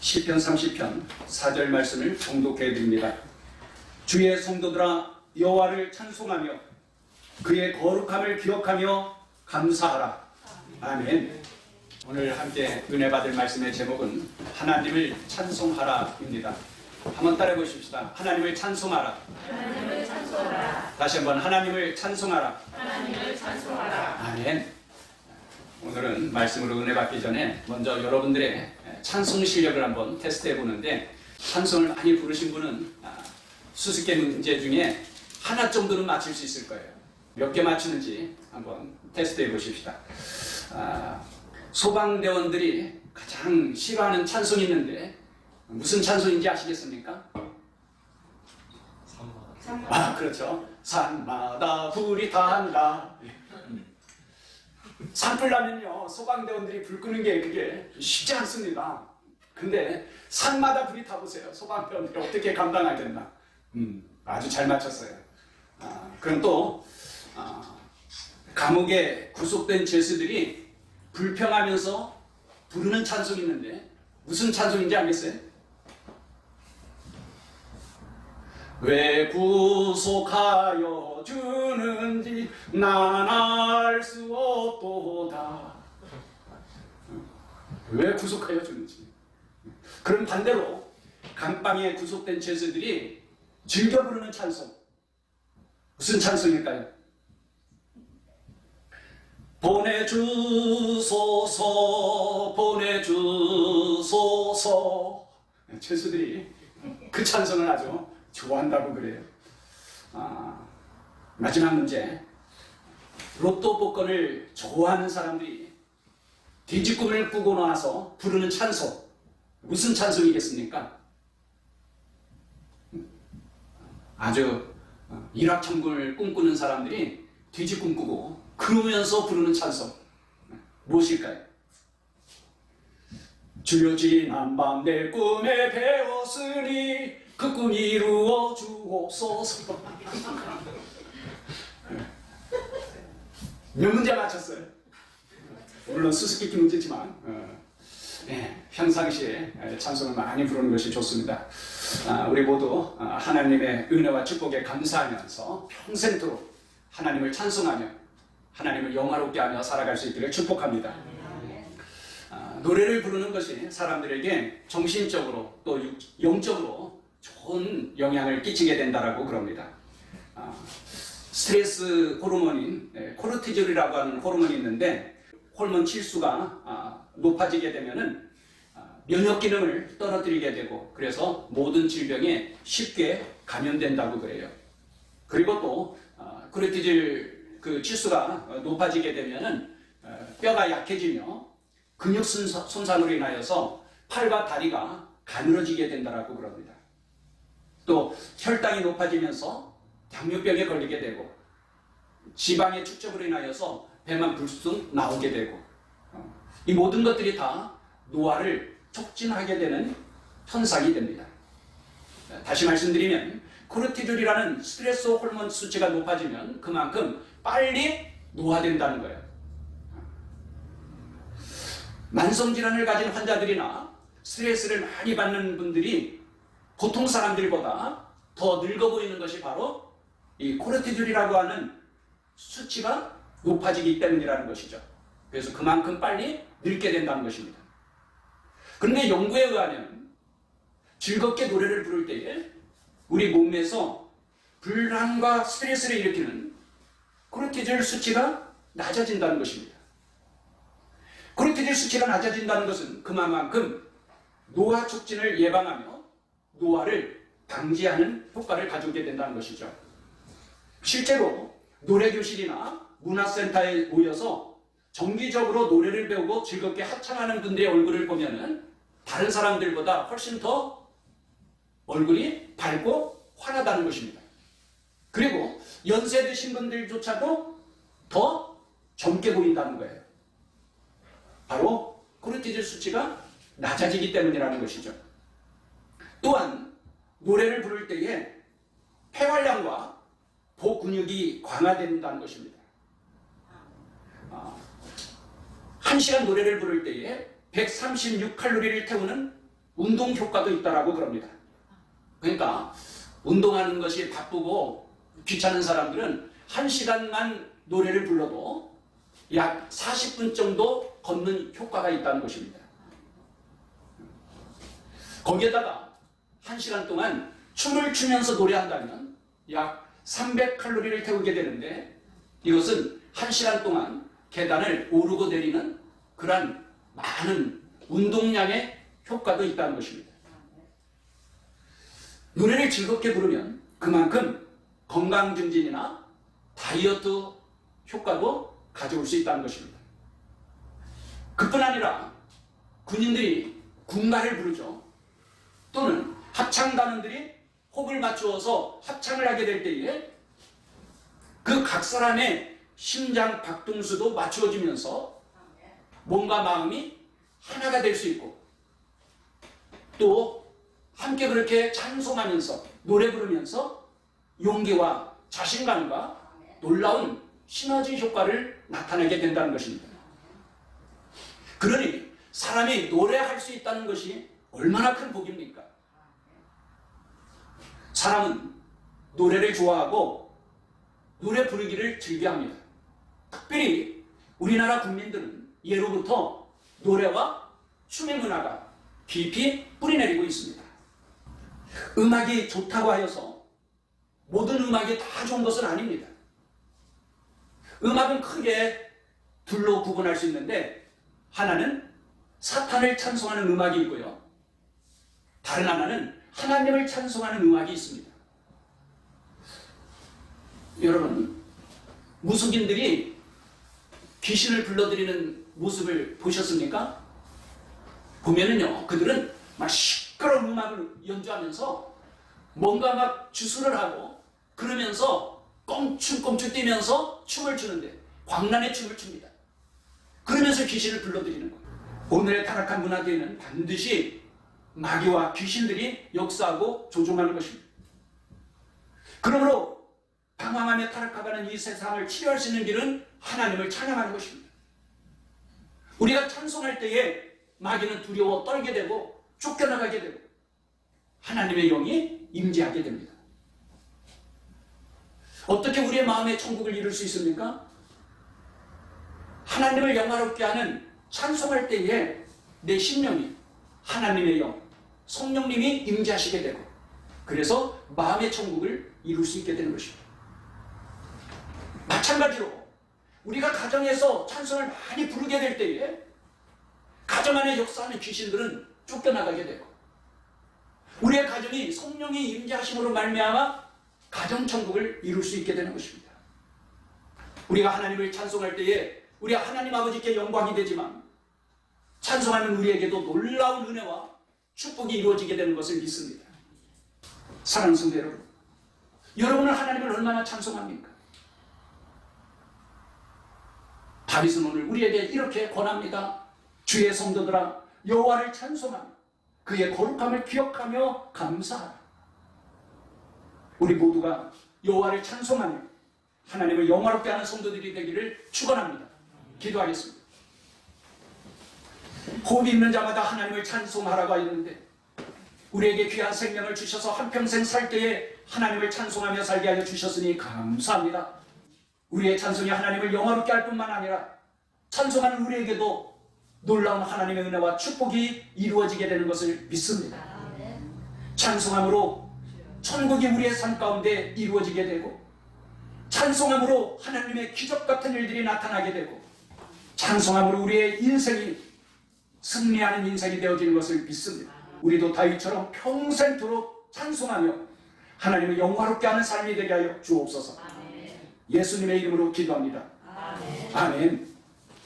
시편 30편 4절 말씀을 봉독해 드립니다. 주의 성도들아 여호와를 찬송하며 그의 거룩함을 기억하며 감사하라. 아멘. 오늘 함께 은혜 받을 말씀의 제목은 하나님을 찬송하라입니다. 한번 따라해 보십시다. 하나님을 찬송하라. 하나님을 찬송하라. 다시 한번 하나님을 찬송하라. 하나님을 찬송하라. 아멘. 오늘은 말씀으로 은혜 받기 전에 먼저 여러분들의 찬송 실력을 한번 테스트해 보는데, 찬송을 많이 부르신 분은 수수께 문제 중에 하나 정도는 맞힐 수 있을 거예요. 몇 개 맞추는지 한번 테스트해 보십시다. 소방대원들이 가장 싫어하는 찬송이 있는데 무슨 찬송인지 아시겠습니까? 그렇죠. 산마다 불이 탄다. 산불 나면요, 소방대원들이 불 끄는 게 그게 쉽지 않습니다. 근데 산마다 불이 타보세요. 소방대원들이 어떻게 감당하겠나. 아주 잘 맞췄어요. 그럼 또 감옥에 구속된 죄수들이 불평하면서 부르는 찬송이 있는데 무슨 찬송인지 알겠어요? 왜 구속하여 주는지 난 알 수 없도다. 왜 구속하여 주는지. 그럼 반대로 감방에 구속된 죄수들이 즐겨 부르는 찬송, 무슨 찬송일까요? 보내주소서 보내주소서. 죄수들이 그 찬송을 아주 좋아한다고 그래요. 마지막 문제. 로또 복권을 좋아하는 사람들이 돼지꿈을 꾸고 나서 부르는 찬송, 무슨 찬송이겠습니까? 아주 일확천금을 꿈꾸는 사람들이 돼지꿈 꾸고 그러면서 부르는 찬송, 무엇일까요? 주여 지난밤 내 꿈에 배웠으니 그 꿈 이루어 주옵소서. 몇 문제 맞췄어요? 물론 수수께끼 문제지만 평상시에 찬송을 많이 부르는 것이 좋습니다. 우리 모두 하나님의 은혜와 축복에 감사하면서 평생토록 하나님을 찬송하며 하나님을 영화롭게 하며 살아갈 수 있기를 축복합니다. 노래를 부르는 것이 사람들에게 정신적으로 또 영적으로 좋은 영향을 끼치게 된다라고 그럽니다. 스트레스 호르몬인 코르티졸이라고 하는 호르몬이 있는데, 호르몬 치수가 높아지게 되면은 면역 기능을 떨어뜨리게 되고, 그래서 모든 질병에 쉽게 감염된다고 그래요. 그리고 또 코르티졸 그 치수가 높아지게 되면은 뼈가 약해지며 근육 손상으로 인하여서 팔과 다리가 가늘어지게 된다라고 그럽니다. 또 혈당이 높아지면서 당뇨병에 걸리게 되고, 지방의 축적으로 인하여서 배만 불쑥 나오게 되고, 이 모든 것들이 다 노화를 촉진하게 되는 현상이 됩니다. 다시 말씀드리면 코르티졸이라는 스트레스 호르몬 수치가 높아지면 그만큼 빨리 노화된다는 거예요. 만성질환을 가진 환자들이나 스트레스를 많이 받는 분들이 보통 사람들보다 더 늙어 보이는 것이 바로 이 코르티졸이라고 하는 수치가 높아지기 때문이라는 것이죠. 그래서 그만큼 빨리 늙게 된다는 것입니다. 그런데 연구에 의하면 즐겁게 노래를 부를 때에 우리 몸에서 불안과 스트레스를 일으키는 코르티졸 수치가 낮아진다는 것입니다. 코르티졸 수치가 낮아진다는 것은 그만큼 노화 촉진을 예방하며 노화를 방지하는 효과를 가져오게 된다는 것이죠. 실제로 노래교실이나 문화센터에 모여서 정기적으로 노래를 배우고 즐겁게 합창하는 분들의 얼굴을 보면은 다른 사람들보다 훨씬 더 얼굴이 밝고 환하다는 것입니다. 그리고 연세 드신 분들조차도 더 젊게 보인다는 거예요. 바로 코르티졸 수치가 낮아지기 때문이라는 것이죠. 또한 노래를 부를 때에 폐활량과 복 근육이 강화된다는 것입니다. 1시간 노래를 부를 때에 136칼로리를 태우는 운동 효과도 있다라고 그럽니다. 그러니까 운동하는 것이 바쁘고 귀찮은 사람들은 1시간만 노래를 불러도 약 40분 정도 걷는 효과가 있다는 것입니다. 거기에다가 1시간 동안 춤을 추면서 노래한다면 약 300칼로리를 태우게 되는데, 이것은 1시간 동안 계단을 오르고 내리는 그러한 많은 운동량의 효과도 있다는 것입니다. 노래를 즐겁게 부르면 그만큼 건강 증진이나 다이어트 효과도 가져올 수 있다는 것입니다. 그뿐 아니라 군인들이 군가를 부르죠. 또는 합창단원들이 호흡을 맞추어서 합창을 하게 될 때에 그 각 사람의 심장 박동수도 맞추어지면서 몸과 마음이 하나가 될 수 있고, 또 함께 그렇게 찬송하면서 노래 부르면서 용기와 자신감과 놀라운 시너지 효과를 나타내게 된다는 것입니다. 그러니 사람이 노래할 수 있다는 것이 얼마나 큰 복입니까? 사람은 노래를 좋아하고 노래 부르기를 즐겨합니다. 특별히 우리나라 국민들은 예로부터 노래와 춤의 문화가 깊이 뿌리내리고 있습니다. 음악이 좋다고 하여서 모든 음악이 다 좋은 것은 아닙니다. 음악은 크게 둘로 구분할 수 있는데, 하나는 사탄을 찬송하는 음악이 있고요, 다른 하나는 하나님을 찬송하는 음악이 있습니다. 여러분, 무속인들이 귀신을 불러들이는 모습을 보셨습니까? 보면은요, 그들은 막 시끄러운 음악을 연주하면서 뭔가 막 주술을 하고 그러면서 껑충껑충 뛰면서 춤을 추는데, 광란의 춤을 춥니다. 그러면서 귀신을 불러들이는 거예요. 오늘의 타락한 문화계에는 반드시 마귀와 귀신들이 역사하고 조종하는 것입니다. 그러므로 방황하며 타락하가는 이 세상을 치료할 수 있는 길은 하나님을 찬양하는 것입니다. 우리가 찬송할 때에 마귀는 두려워 떨게 되고 쫓겨나가게 되고 하나님의 영이 임재하게 됩니다. 어떻게 우리의 마음의 천국을 이룰 수 있습니까? 하나님을 영화롭게 하는 찬송할 때에 내 심령이 하나님의 영, 성령님이 임재하시게 되고, 그래서 마음의 천국을 이룰 수 있게 되는 것입니다. 마찬가지로 우리가 가정에서 찬송을 많이 부르게 될 때에 가정 안에 역사하는 귀신들은 쫓겨나가게 되고, 우리의 가정이 성령이 임재하심으로 말미암아 가정천국을 이룰 수 있게 되는 것입니다. 우리가 하나님을 찬송할 때에 우리 하나님 아버지께 영광이 되지만, 찬송하는 우리에게도 놀라운 은혜와 축복이 이루어지게 되는 것을 믿습니다. 사랑하는 성도 여러분, 여러분은 하나님을 얼마나 찬송합니까? 다윗은 오늘 우리에게 이렇게 권합니다. 주의 성도들아, 여호와를 찬송하며 그의 거룩함을 기억하며 감사하라. 우리 모두가 여호와를 찬송하며 하나님을 영화롭게 하는 성도들이 되기를 축원합니다. 기도하겠습니다. 호흡이 있는 자마다 하나님을 찬송하라고 하였는데, 우리에게 귀한 생명을 주셔서 한평생 살 때에 하나님을 찬송하며 살게 하여 주셨으니 감사합니다. 우리의 찬송이 하나님을 영화롭게 할 뿐만 아니라 찬송하는 우리에게도 놀라운 하나님의 은혜와 축복이 이루어지게 되는 것을 믿습니다. 찬송함으로 천국이 우리의 삶 가운데 이루어지게 되고, 찬송함으로 하나님의 기적 같은 일들이 나타나게 되고, 찬송함으로 우리의 인생이 승리하는 인생이 되어지는 것을 믿습니다. 우리도 다윗처럼 평생토록 찬송하며 하나님을 영화롭게 하는 삶이 되게 하여 주옵소서. 예수님의 이름으로 기도합니다. 아멘.